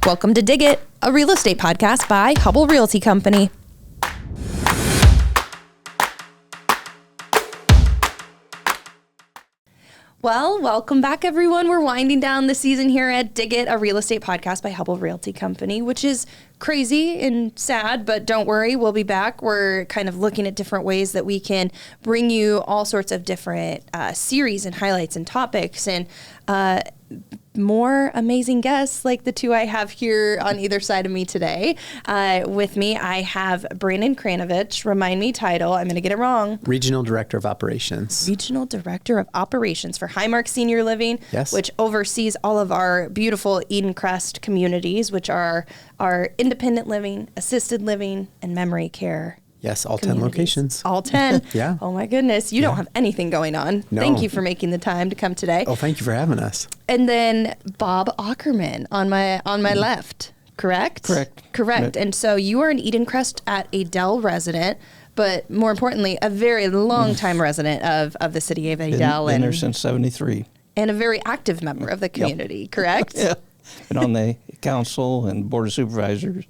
Welcome to Dig It, a real estate podcast by Hubble Realty Company. Well, welcome back, everyone. We're winding down the season here at Dig It, a real estate podcast by Hubble Realty Company, which is crazy and sad, but don't worry, we'll be back. We're kind of looking at different ways that we can bring you all sorts of different series and highlights and topics and more amazing guests like the two I have here on either side of me today. With me, I have Brandon Kranovich. Remind me title. I'm going to get it wrong. Regional Director of Operations. Regional Director of Operations for Highmark Senior Living, yes, which oversees all of our beautiful Edencrest communities, which are our independent living, assisted living, and memory care. Yes, all 10 locations. All 10. Yeah. Oh my goodness. You don't have anything going on. No. Thank you for making the time to come today. Oh, thank you for having us. And then Bob Ockerman on my left, correct? Correct. And so you are an Edencrest at Adel resident, but more importantly, a very long time resident of the city of Adel. Been there since 73. And a very active member of the community, correct? Yeah. Been on the council and board of supervisors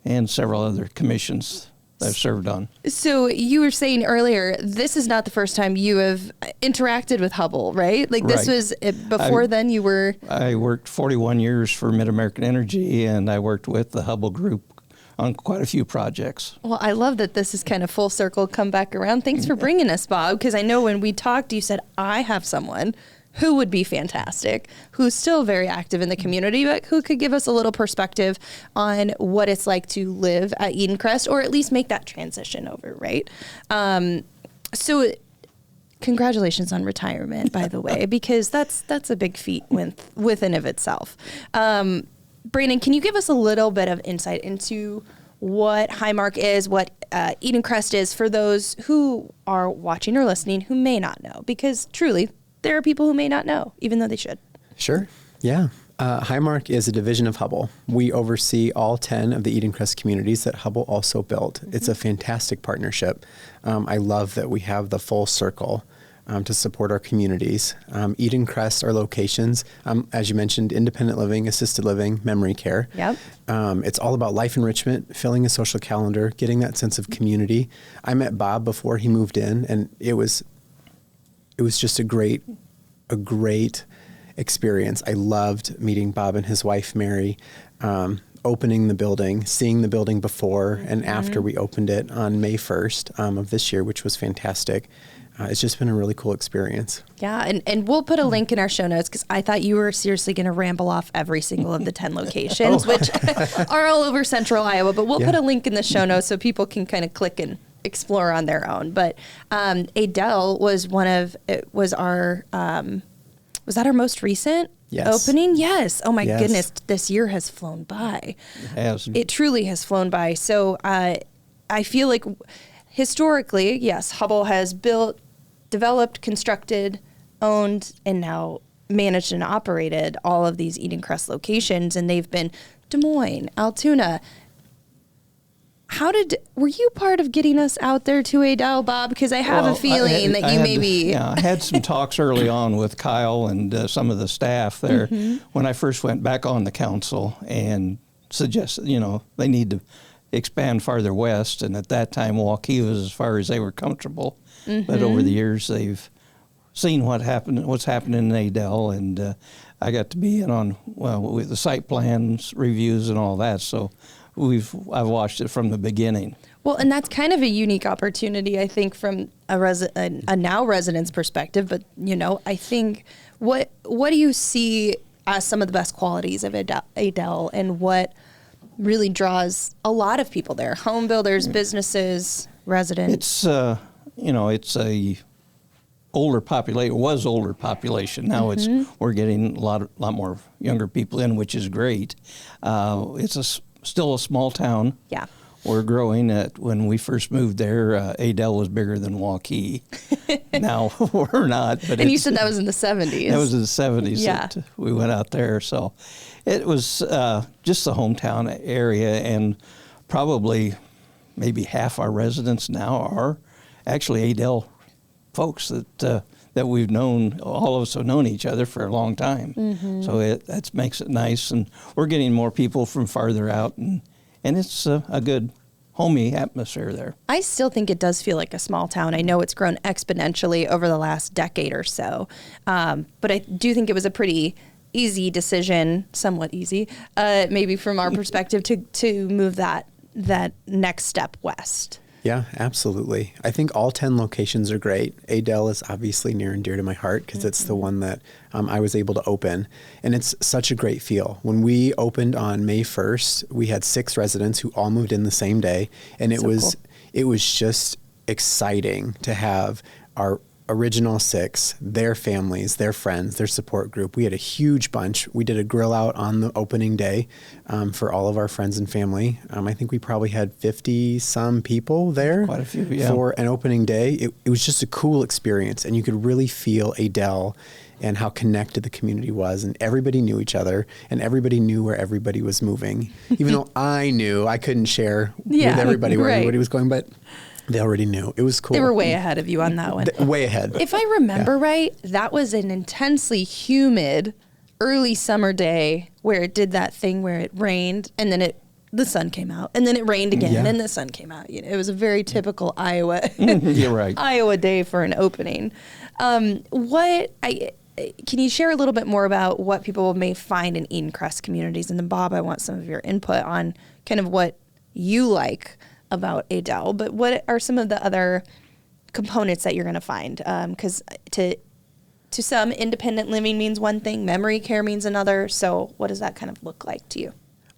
and several other commissions I've served on. So you were saying earlier, this is not the first time you have interacted with Hubble, right? Like this was before then you were... I worked 41 years for Mid-American Energy, and I worked with the Hubble Group on quite a few projects. Well, I love that this is kind of full circle, come back around. Thanks for bringing us, Bob, because I know when we talked, you said, I have someone who would be fantastic, who's still very active in the community, but who could give us a little perspective on what it's like to live at Edencrest, or at least make that transition over, right? So congratulations on retirement, by the way, because that's a big feat within of itself. Brandon, can you give us a little bit of insight into what Highmark is, what Edencrest is, for those who are watching or listening who may not know? Because truly, there are people who may not know, even though they should. Sure. Yeah. Highmark is a division of Hubble. We oversee all 10 of the Edencrest communities that Hubble also built. Mm-hmm. It's a fantastic partnership. I love that we have the full circle to support our communities. Edencrest, our locations, as you mentioned, independent living, assisted living, memory care. Yep. It's all about life enrichment, filling a social calendar, getting that sense of community. I met Bob before he moved in, and it was just a great experience. I loved meeting Bob and his wife, Mary, opening the building, seeing the building before and after we opened it on May 1st of this year, which was fantastic. It's just been a really cool experience. Yeah, and we'll put a link in our show notes, because I thought you were seriously going to ramble off every single of the 10 locations, which are all over central Iowa, but we'll put a link in the show notes so people can kind of click and explore on their own. But Adel was was that our most recent opening? Yes. Oh my goodness, this year has flown by. It has. It truly has flown by. So I feel like historically, yes, Hubble has built, developed, constructed, owned, and now managed and operated all of these Edencrest locations, and they've been Des Moines, Altoona. Were you part of getting us out there to Adel, Bob? Because I have a feeling that you maybe... Yeah, I had some talks early on with Kyle and some of the staff there when I first went back on the council and suggested, they need to expand farther west. And at that time, Waukee was as far as they were comfortable. But over the years, they've seen what's happening in Adel, and I got to be in on, with the site plans, reviews, and all that. So I've watched it from the beginning. Well, and that's kind of a unique opportunity, I think, from a now resident's perspective. But I think what do you see as some of the best qualities of Adel, and what really draws a lot of people there? Home builders, businesses, residents. It's a older population. Now we're getting a lot more younger people in, which is great. It's still a small town. Yeah. We're growing. When we first moved there, Adel was bigger than Waukee. Now we're not. But and you said that was in the 70s. That was in the 70s that we went out there. So it was just the hometown area, and probably maybe half our residents now are actually Adel folks that that we've known, all of us have known each other for a long time. So that makes it nice, and we're getting more people from farther out, and it's a good homey atmosphere there. I still think it does feel like a small town. I know it's grown exponentially over the last decade or so, but I do think it was a pretty easy decision, somewhat easy, maybe from our perspective, to move that next step west. Yeah, absolutely. I think all 10 locations are great. Adel is obviously near and dear to my heart because it's the one that I was able to open. And it's such a great feel. When we opened on May 1st, we had 6 residents who all moved in the same day. And it was just exciting to have our original 6, their families, their friends, their support group. We had a huge bunch. We did a grill out on the opening day for all of our friends and family. I think we probably had 50 some people there. Quite a few, yeah. For an opening day. It was just a cool experience, and you could really feel Adel and how connected the community was, and everybody knew each other, and everybody knew where everybody was moving. Even though I couldn't share with everybody where everybody was going, but they already knew. It was cool. They were way ahead of you on that one. Way ahead. If I remember right, that was an intensely humid early summer day where it did that thing where it rained and then the sun came out, and then it rained again and the sun came out. It was a very typical Iowa You're right. Iowa day for an opening. Can you share a little bit more about what people may find in Edencrest communities? And then Bob, I want some of your input on kind of what you like about Adel, but what are some of the other components that you're going to find? Because to some, independent living means one thing, memory care means another. So what does that kind of look like to you?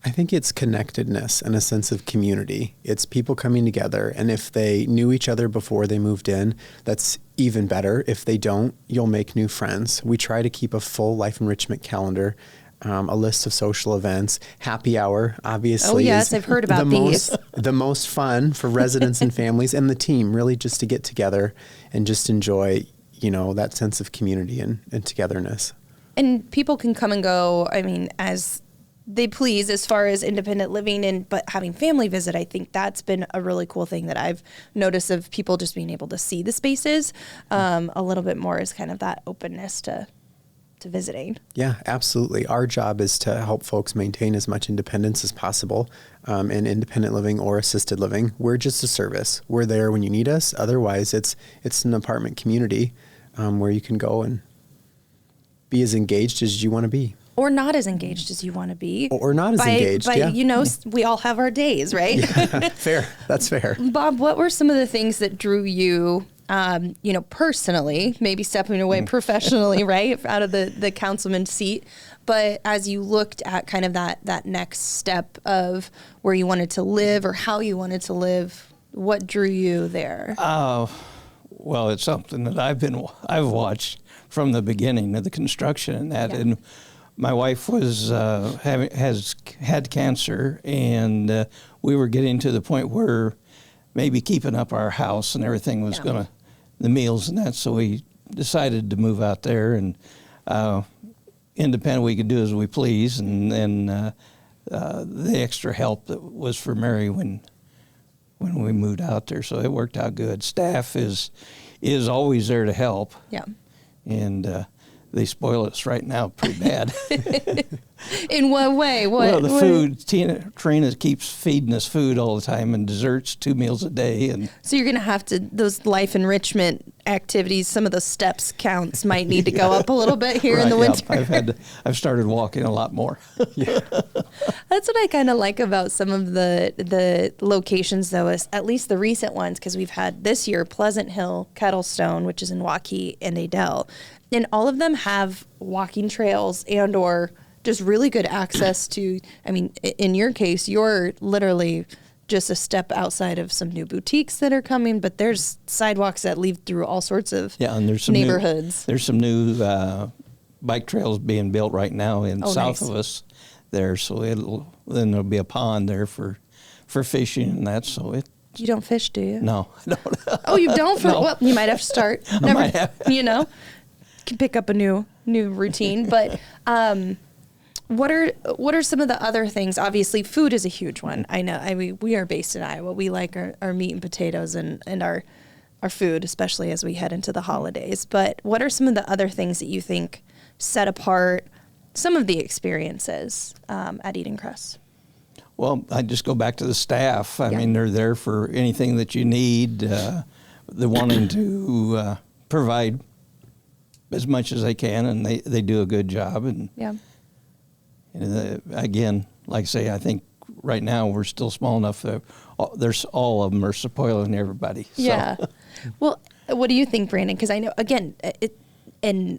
I think it's connectedness and a sense of community. It's people coming together, and if they knew each other before they moved in, that's even better. If they don't, you'll make new friends. We try to keep a full life enrichment calendar, a list of social events. Happy hour, obviously. Oh, yes, I've heard about these. The most fun for residents and families and the team, really just to get together and just enjoy, that sense of community and togetherness. And people can come and go, as they please as far as independent living, but having family visit, I think that's been a really cool thing that I've noticed of people just being able to see the spaces a little bit more, is kind of that openness to visiting. Yeah, absolutely. Our job is to help folks maintain as much independence as possible in independent living or assisted living. We're just a service. We're there when you need us. Otherwise, it's an apartment community where you can go and be as engaged as you want to be. Or not as engaged as you want to be. Or not as engaged, we all have our days, right? Yeah, fair. That's fair. Bob, what were some of the things that drew you personally, maybe stepping away professionally, right, out of the councilman seat, but as you looked at kind of that next step of where you wanted to live or how you wanted to live, what drew you there? Well, it's something that I've watched from the beginning of the construction and that, and my wife has had cancer, and we were getting to the point where maybe keeping up our house and everything was the meals and that, so we decided to move out there, and independent, we could do as we please, and then the extra help that was for Mary when we moved out there, so it worked out good. Staff is always there to help. Yeah. And they spoil us right now pretty bad. In what way? Food. Trina keeps feeding us food all the time, and desserts 2 meals a day. And so you're going to have to, those life enrichment activities, some of those steps counts might need to go up a little bit here in the winter. I've started walking a lot more. Yeah. That's what I kind of like about some of the locations, though, is at least the recent ones, because we've had this year Pleasant Hill, Kettlestone, which is in Waukee, and Adel. And all of them have walking trails and or just really good access to, in your case, you're literally just a step outside of some new boutiques that are coming, but there's sidewalks that lead through all sorts of and there's some neighborhoods. There's some new bike trails being built right now south of us there, so then there'll be a pond there for fishing and that, so it. You don't fish, do you? No. Oh, you don't? No. Well, you might have to start. Can pick up a new routine. But what are some of the other things? Obviously, food is a huge one. I know. We are based in Iowa. We like our meat and potatoes and our our food, especially as we head into the holidays. But what are some of the other things that you think set apart some of the experiences at Edencrest? Well, I just go back to the staff. I Yeah. mean, they're there for anything that you need. They're wanting to provide as much as they can, and they do a good job. And Yeah. Again, like I say, I think right now we're still small enough that there's all of them are spoiling everybody. So. Yeah. Well, what do you think, Brandon? Because I know, again, and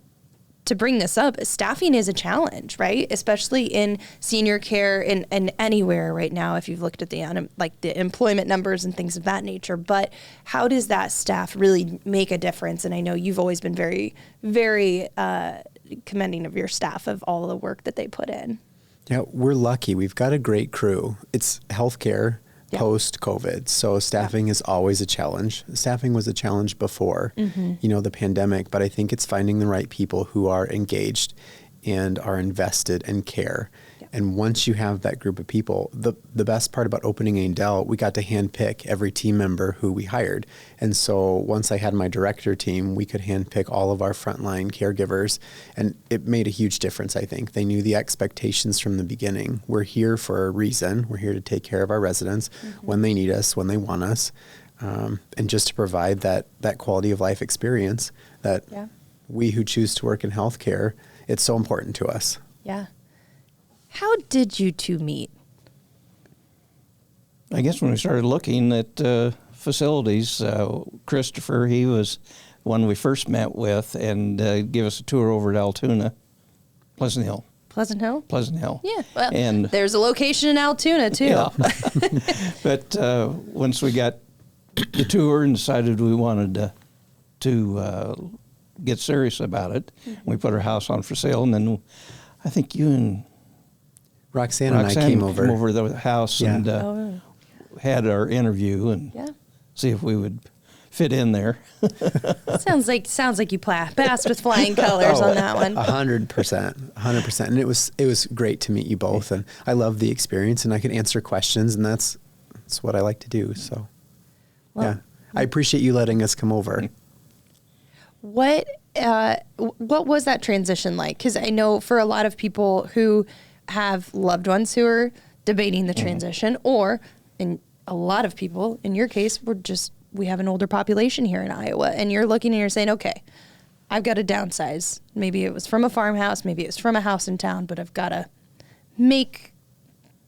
to bring this up, staffing is a challenge, right? Especially in senior care and anywhere right now, if you've looked at the employment numbers and things of that nature. But how does that staff really make a difference? And I know you've always been very, very commending of your staff of all the work that they put in. Yeah, we're lucky. We've got a great crew. It's healthcare post-COVID, so staffing is always a challenge. Staffing was a challenge before, the pandemic, but I think it's finding the right people who are engaged and are invested and care. Yeah. And once you have that group of people, the best part about opening Adel, we got to handpick every team member who we hired. And so once I had my director team, we could handpick all of our frontline caregivers, and it made a huge difference, I think. They knew the expectations from the beginning. We're here for a reason. We're here to take care of our residents when they need us, when they want us, and just to provide that quality of life experience that we who choose to work in healthcare, it's so important to us. Yeah. How did you two meet? I guess when we started looking at facilities, Christopher, he was one we first met with and gave us a tour over at Altoona, Pleasant Hill. Pleasant Hill? Pleasant Hill. Yeah. Well, and there's a location in Altoona, too. Yeah. But once we got the tour and decided we wanted to get serious about it, we put our house on for sale, and then I think you and Roxanne and I came over the house and had our interview and see if we would fit in there. Sounds like you passed with flying colors on that one. 100%. And it was great to meet you both, and I love the experience, and I could answer questions, and that's what I like to do. So, I appreciate you letting us come over. What was that transition like? Because I know for a lot of people who have loved ones who are debating the transition, or in a lot of people, in your case, we have an older population here in Iowa, and you're looking and you're saying, okay, I've got to downsize. Maybe it was from a farmhouse, maybe it was from a house in town, but I've got to make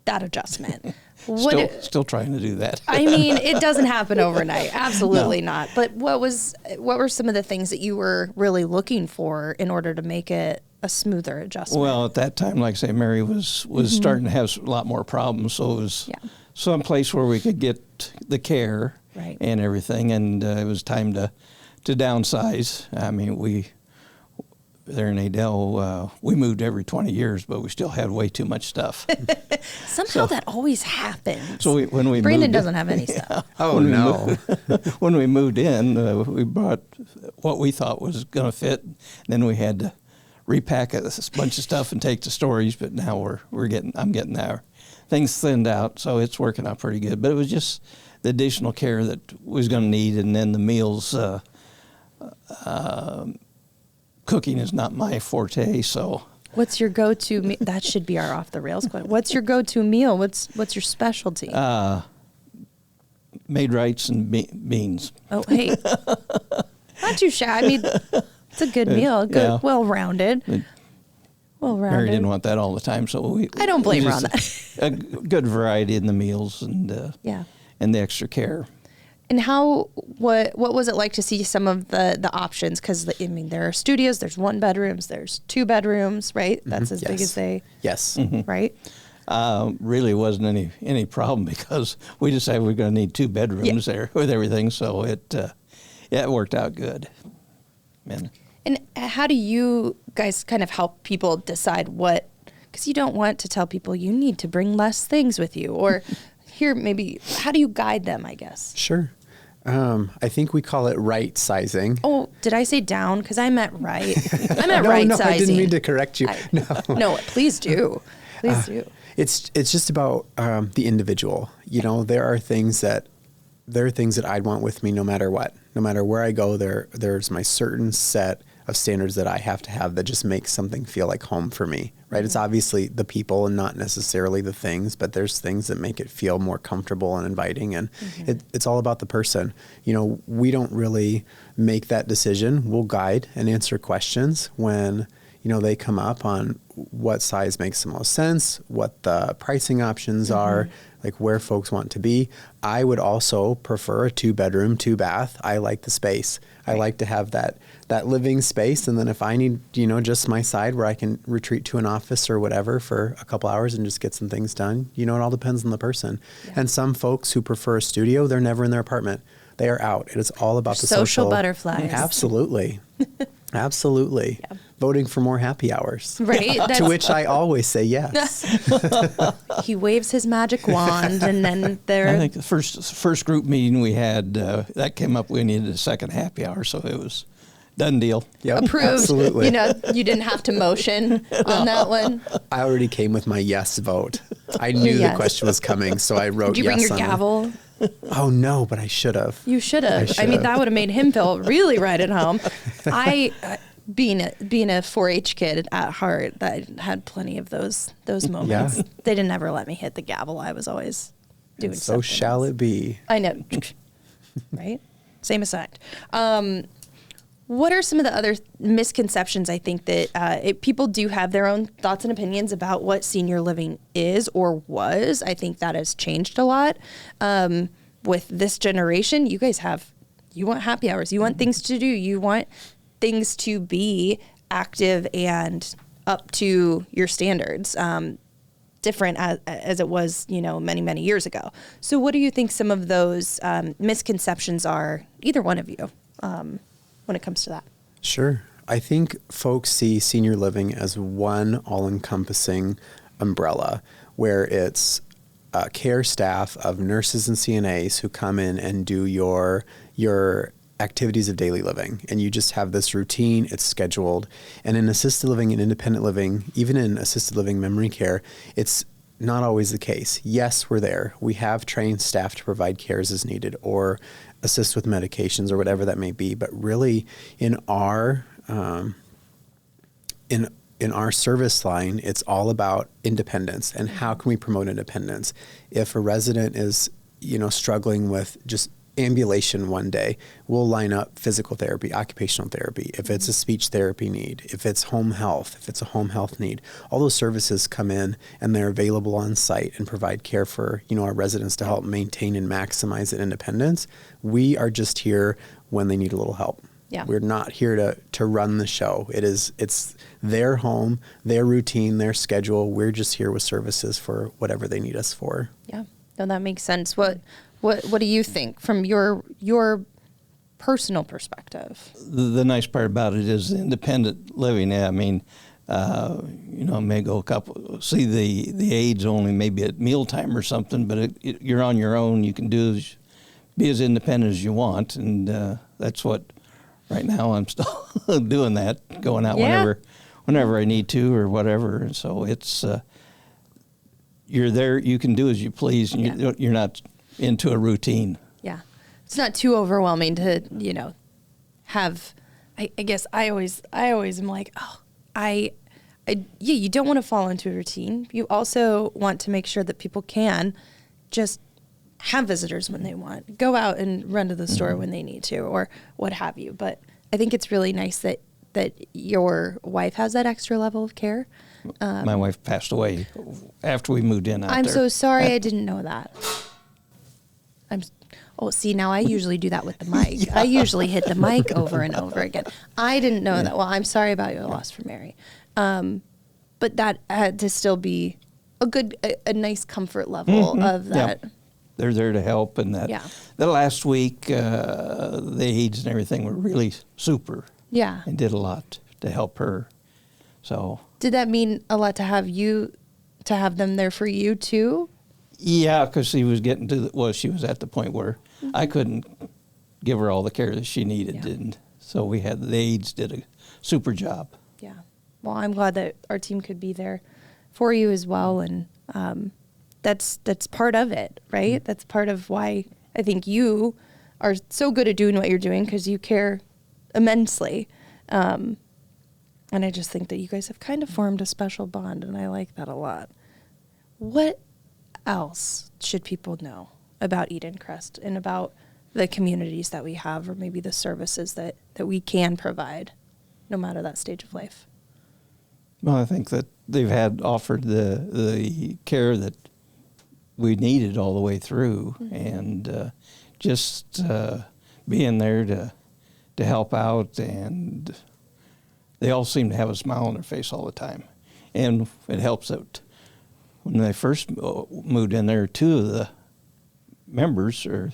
that adjustment. Still trying to do that. I mean, it doesn't happen overnight. Absolutely not. But what were some of the things that you were really looking for in order to make it a smoother adjustment? Well, at that time, like I say, Mary was starting to have a lot more problems. So it was some place where we could get the care and everything. And it was time to downsize. I mean, there in Adel, we moved every 20 years, but we still had way too much stuff. Somehow that always happens. So when we Brandon moved doesn't have any stuff. Oh, no. When we moved in, we brought what we thought was going to fit. Then we had to repack a bunch of stuff and take to storage. But now I'm getting our things thinned out, so it's working out pretty good. But it was just the additional care that we was going to need, and then the meals. Cooking is not my forte, so. What's your go-to meal? That should be our off the rails question. What's your go-to meal? What's your specialty? Made rice and beans. Oh, hey, not too shy. I mean, it's a good meal. Good, well-rounded. Mary didn't want that all the time, so I don't blame her on that. A good variety in the meals and and the extra care. And what was it like to see some of the options? Because, I mean, there are studios, there's 1 bedrooms, there's 2 bedrooms, right? That's as big as they... Yes. Right? Really wasn't any problem because we decided we were going to need 2 bedrooms there with everything. So it worked out good. Man. And how do you guys kind of help people decide because you don't want to tell people you need to bring less things with you, or here, maybe, how do you guide them, I guess? Sure. I think we call it right sizing. Oh, did I say down? Because I meant right. I meant right sizing. No, I didn't mean to correct you. No, please do. Please do. It's just about the individual. You know, there are things that I'd want with me no matter what. No matter where I go, there's my certain set of standards that I have to have that just makes something feel like home for me, right? It's obviously the people and not necessarily the things, but there's things that make it feel more comfortable and inviting, and it's all about the person. You know, we don't really make that decision. We'll guide and answer questions when, you know, they come up on what size makes the most sense, what the pricing options are, like where folks want to be. I would also prefer a 2-bedroom, 2-bath. I like the space. I like to have that living space. And then if I need, you know, just my side where I can retreat to an office or whatever for a couple hours and just get some things done, you know, it all depends on the person. Yeah. And some folks who prefer a studio, they're never in their apartment. They are out. It is all about the social butterflies. Absolutely. Absolutely. Yeah. Voting for more happy hours. Right. Yeah. To which I always say yes. He waves his magic wand, and then I think the first group meeting we had, that came up, we needed a second happy hour, so it was done deal. Yep, approved. Absolutely. You know, you didn't have to motion on that one. I already came with my yes vote. I knew the question was coming, so I wrote yes. Did you bring your gavel? Oh, no, but I should have. You should have. I mean, that would have made him feel really right at home. Being a 4-H kid at heart, I had plenty of those moments. Yeah. They didn't ever let me hit the gavel. I was always doing something. So shall it be. I know. Right? Same aside. What are some of the other misconceptions I think that people do have their own thoughts and opinions about what senior living is or was? I think that has changed a lot. With this generation, you want happy hours. You want things to do. You want things to be active and up to your standards, different as it was, you know, many, many years ago. So what do you think some of those misconceptions are, either one of you, when it comes to that? Sure. I think folks see senior living as one all-encompassing umbrella where it's a care staff of nurses and CNAs who come in and do your activities of daily living. And you just have this routine, it's scheduled. And in assisted living and independent living, even in assisted living memory care, it's not always the case. Yes, we're there. We have trained staff to provide cares as needed or assist with medications or whatever that may be. But really, in our in our service line, it's all about independence and how can we promote independence. If a resident is, you know, struggling with just ambulation one day, we'll line up physical therapy, occupational therapy. If it's a speech therapy need, if it's home health, if it's a home health need, all those services come in and they're available on site and provide care for, you know, our residents to help maintain and maximize that independence. We are just here when they need a little help. Yeah. We're not here to run the show. It's their home, their routine, their schedule. We're just here with services for whatever they need us for. Yeah. No, that makes sense. What do you think from your personal perspective? The nice part about it is independent living. I mean, you know, I may go see the aides only maybe at mealtime or something, but you're on your own. You can be as independent as you want, and that's what. Right now, I'm still doing that, going out whenever I need to or whatever. And so it's you're there. You can do as you please, and you're not into a routine. Yeah, it's not too overwhelming to have. I guess I always am like, you don't want to fall into a routine. You also want to make sure that people can just have visitors when they want, go out and run to the store when they need to, or what have you. But I think it's really nice that your wife has that extra level of care. My wife passed away after we moved in. I'm so sorry. I didn't know that. See, now I usually do that with the mic. Yeah. I usually hit the mic over and over again. I didn't know that. Well, I'm sorry about your loss for Mary. But that had to still be a nice comfort level of that. Yep. They're there to help, and the last week, the aides and everything were really super. Yeah, and did a lot to help her. So did that mean a lot to have them there for you too? Yeah, because she was she was at the point where I couldn't give her all the care that she needed, and so the aides did a super job. Yeah, well, I'm glad that our team could be there for you as well, and. That's part of it, right? That's part of why I think you are so good at doing what you're doing because you care immensely. And I just think that you guys have kind of formed a special bond, and I like that a lot. What else should people know about Edencrest and about the communities that we have, or maybe the services that we can provide, no matter that stage of life? Well, I think that they've offered the care that we needed all the way through, and just being there to help out, and they all seem to have a smile on their face all the time. And it helps that when they first moved in there, 2 of the members or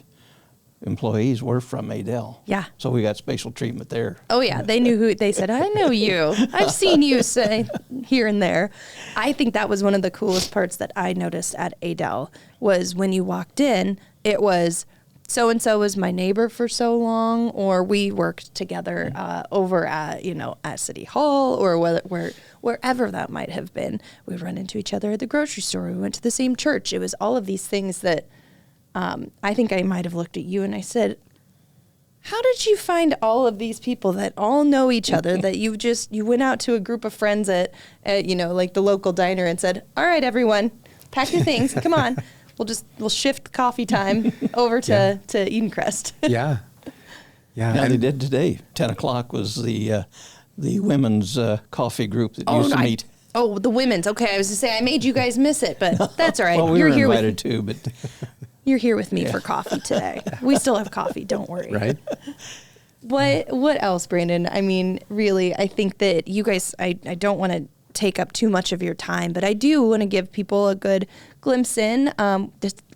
employees were from Adel. Yeah. So we got special treatment there. Oh, yeah. They knew who, they said, I know you. I've seen you say here and there. I think that was one of the coolest parts that I noticed at Adel was when you walked in, it was so-and-so was my neighbor for so long, or we worked together over at, at City Hall, or wherever that might have been. We run into each other at the grocery store. We went to the same church. It was all of these things that I think I might have looked at you and I said, how did you find all of these people that all know each other, that you went out to a group of friends at like the local diner and said, all right, everyone, pack your things. Come on. We'll shift coffee time over to Edencrest. Yeah. Yeah. And they did today. 10 o'clock was the women's coffee group that used to meet. Oh, the women's. Okay, I was to say I made you guys miss it, but that's all right. Well, we You're were here invited too, but you're here with me for coffee today. We still have coffee. Don't worry. Right. What else, Brandon? I mean, really, I think that you guys, I don't want to take up too much of your time, but I do want to give people a good glimpse in.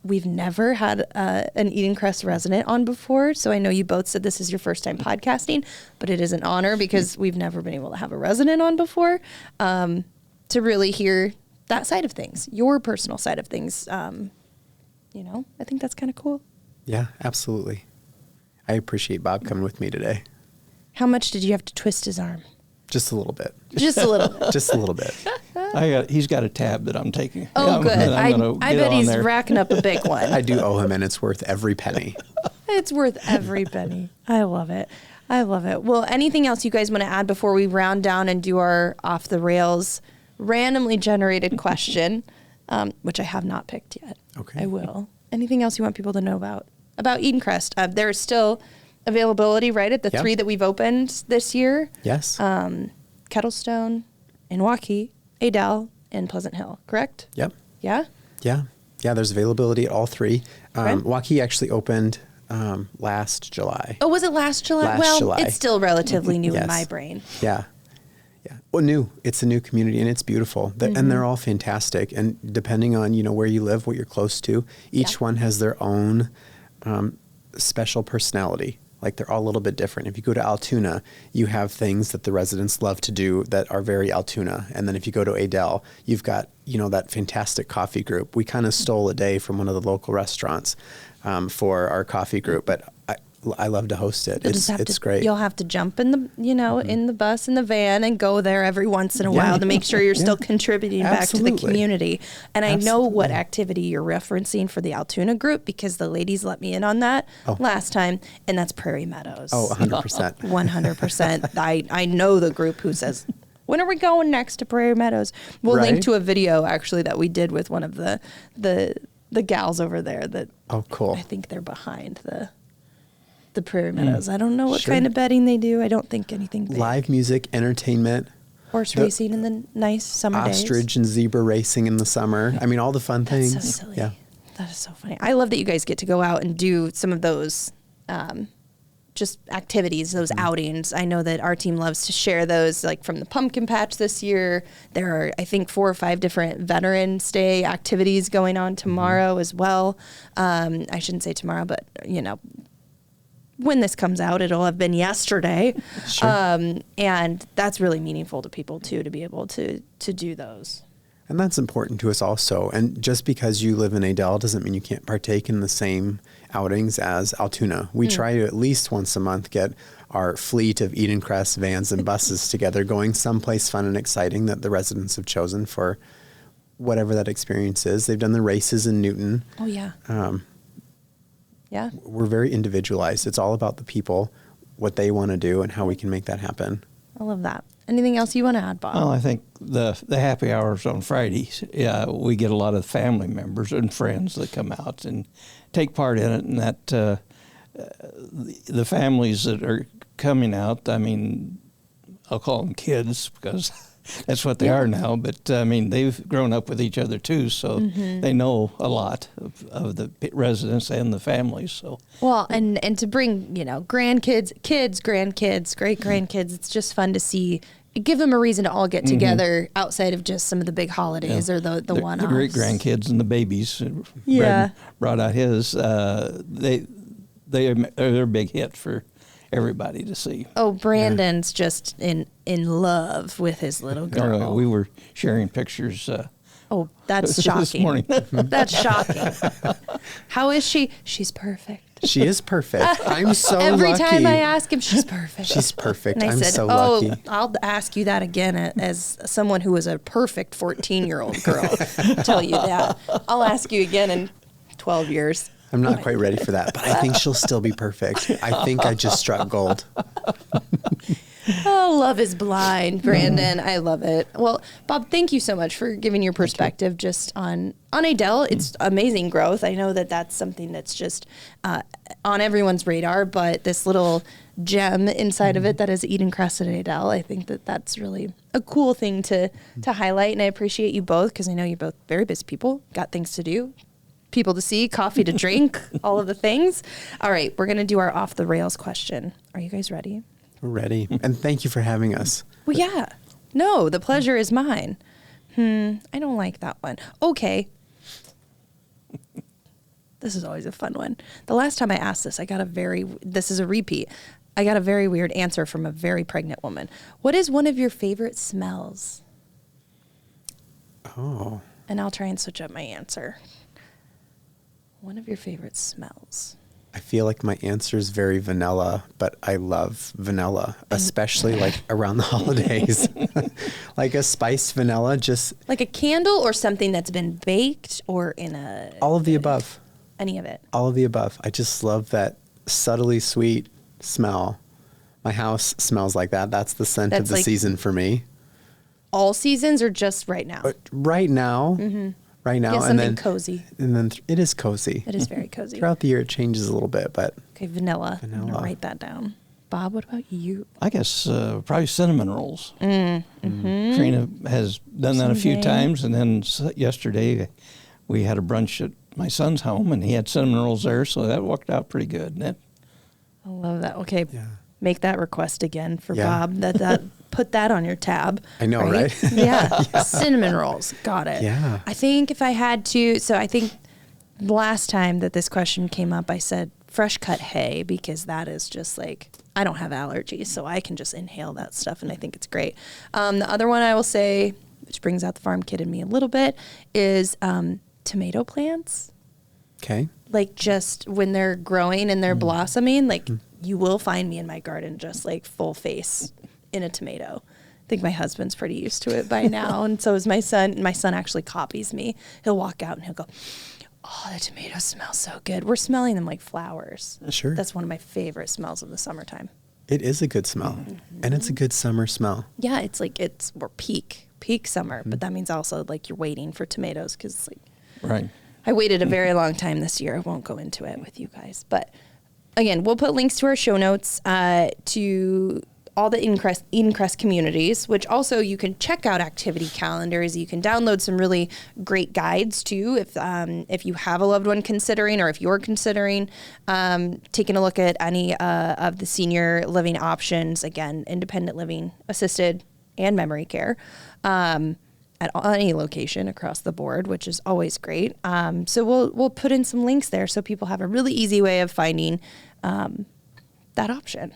We've never had an Edencrest resident on before, so I know you both said this is your first time podcasting, but it is an honor because we've never been able to have a resident on before to really hear that side of things, your personal side of things. I think that's kind of cool. Yeah, absolutely. I appreciate Bob coming with me today. How much did you have to twist his arm? Just a little bit. Just a little bit. Just a little bit. he's got a tab that I'm taking. Oh, good. I bet he's there. racking up a big one. I do owe him, and it's worth every penny. It's worth every penny. I love it. I love it. Well, anything else you guys want to add before we round down and do our off the rails randomly generated question, which I have not picked yet. Okay. I will. Anything else you want people to know about Edencrest? There is still availability, right, at the 3 that we've opened this year. Yes. Kettlestone, Milwaukee, Adel, and Pleasant Hill, correct? Yep. Yeah? Yeah. Yeah, there's availability at all 3. Okay. Milwaukee actually opened last July. Oh, was it last July? July. It's still relatively new Yes. in my brain. Yeah. Yeah. Well, new. It's a new community, and it's beautiful. And they're all fantastic. And depending on, where you live, what you're close to, each one has their own special personality. Like, they're all a little bit different. If you go to Altoona, you have things that the residents love to do that are very Altoona. And then if you go to Adel, you've got, that fantastic coffee group. We kind of stole a day from one of the local restaurants for our coffee group, but I love to host it. It's great. You'll have to jump in the, in the bus, in the van, and go there every once in a while to make sure you're still contributing back to the community. And I know what activity you're referencing for the Altoona group because the ladies let me in on that last time, and that's Prairie Meadows. Oh, 100%. 100%. I know the group who says, when are we going next to Prairie Meadows? We'll link to a video actually that we did with one of the gals over there that cool. I think they're behind the Prairie Meadows. I don't know what kind of betting they do. I don't think anything big. Live music, entertainment. Horse racing in the nice summer days. Ostrich and zebra racing in the summer. I mean, all the fun things. That's so silly. Yeah. That is so funny. I love that you guys get to go out and do some of those just activities, those outings. I know that our team loves to share those, like from the pumpkin patch this year. There are, I think, 4 or 5 different Veterans Day activities going on tomorrow as well. I shouldn't say tomorrow, but, when this comes out, it'll have been yesterday. Sure. And that's really meaningful to people, too, to be able to do those. And that's important to us also. And just because you live in Adel doesn't mean you can't partake in the same outings as Altoona. We try to at least once a month get our fleet of Edencrest vans and buses together going someplace fun and exciting that the residents have chosen for whatever that experience is. They've done the races in Newton. Oh, yeah. Yeah. We're very individualized. It's all about the people, what they want to do, and how we can make that happen. I love that. Anything else you want to add, Bob? Well, I think the happy hours on Fridays, we get a lot of family members and friends that come out and take part in it, and that the families that are coming out, I mean, I'll call them kids because that's what they are now, but I mean, they've grown up with each other too, so they know a lot of the residents and the families. So well, and to bring, grandkids, kids, grandkids, great grandkids, it's just fun to see. Give them a reason to all get together outside of just some of the big holidays or the one-offs. The great grandkids and the babies. Yeah. Brandon brought out his. They're a big hit for everybody to see. Oh, Brandon's just in love with his little girl. We were sharing pictures. Oh, that's shocking. This morning. That's shocking. How is she? She's perfect. She is perfect. I'm so Every lucky. time I ask him, she's perfect. She's perfect. And I I'm said, so lucky. I'll ask you that again as someone who was a perfect 14-year-old girl. Tell you that. I'll ask you again in 12 years. I'm not quite ready for that, but I think she'll still be perfect. I think I just struck gold. Oh, love is blind, Brandon. I love it. Well, Bob, thank you so much for giving your perspective just on Adel. It's amazing growth. I know that that's something that's just on everyone's radar, but this little gem inside of it that is Edencrest and Adel, I think that that's really a cool thing to highlight. And I appreciate you both because I know you're both very busy people, got things to do, people to see, coffee to drink, all of the things. All right, we're going to do our off the rails question. Are you guys ready? We're ready. And thank you for having us. Well, yeah. No, the pleasure is mine. I don't like that one. Okay. This is always a fun one. The last time I asked this, this is a repeat. I got a very weird answer from a very pregnant woman. What is one of your favorite smells? Oh. And I'll try and switch up my answer. One of your favorite smells. I feel like my answer is very vanilla, but I love vanilla, especially like around the holidays. Like a spiced vanilla, just like a candle or something that's been baked or in a... all of the above. Any of it. All of the above. I just love that subtly sweet smell. My house smells like that. That's the scent of the season for me. All seasons or just right now? Right now. Right now, yeah, something cozy. And then it is cozy. It is very cozy. Throughout the year, it changes a little bit, but okay, vanilla. I'm gonna write that down. Bob, what about you? I guess probably cinnamon rolls. Trina has done that a few times, and then yesterday we had a brunch at my son's home, and he had cinnamon rolls there, so that worked out pretty good. I love that. Okay, make that request again for Bob. That put that on your tab. I know, right? Yeah. Cinnamon rolls. Got it. Yeah. I think if I had to, so I think the last time that this question came up, I said fresh cut hay because that is just like, I don't have allergies, so I can just inhale that stuff, and I think it's great. The other one I will say, which brings out the farm kid in me a little bit, is tomato plants. Okay. Like just when they're growing and they're blossoming, like you will find me in my garden just like full face in a tomato. I think my husband's pretty used to it by now, and so is my son. My son actually copies me. He'll walk out and he'll go, "Oh, the tomatoes smell so good." We're smelling them like flowers. Sure. That's one of my favorite smells of the summertime. It is a good smell, and it's a good summer smell. Yeah, it's like we're peak summer, but that means also like you're waiting for tomatoes because it's like Right. I waited a very long time this year. I won't go into it with you guys, but again, we'll put links to our show notes to all the Edencrest communities, which also you can check out activity calendars. You can download some really great guides too if you have a loved one considering, or if you're considering taking a look at any of the senior living options. Again, independent living, assisted, and memory care at any location across the board, which is always great. So we'll put in some links there so people have a really easy way of finding that option.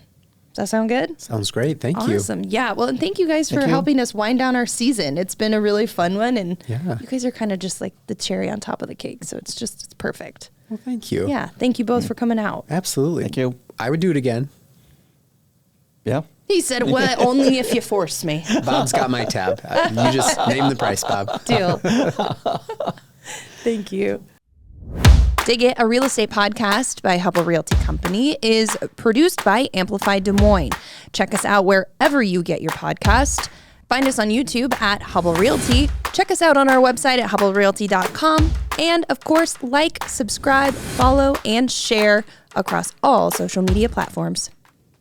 Does that sound good? Sounds great. Thank you. Awesome. Yeah. Well, and thank you guys for helping us wind down our season. It's been a really fun one, and you guys are kind of just like the cherry on top of the cake. So it's perfect. Well, thank you. Yeah. Thank you both for coming out. Absolutely. Thank you. I would do it again. Yeah. He said, well, only if you force me. Bob's got my tab. You just name the price, Bob. Deal. Thank you. Dig It, a real estate podcast by Hubble Realty Company, is produced by Amplify Des Moines. Check us out wherever you get your podcast. Find us on YouTube at Hubble Realty. Check us out on our website at hubblerealty.com. And of course, like, subscribe, follow, and share across all social media platforms.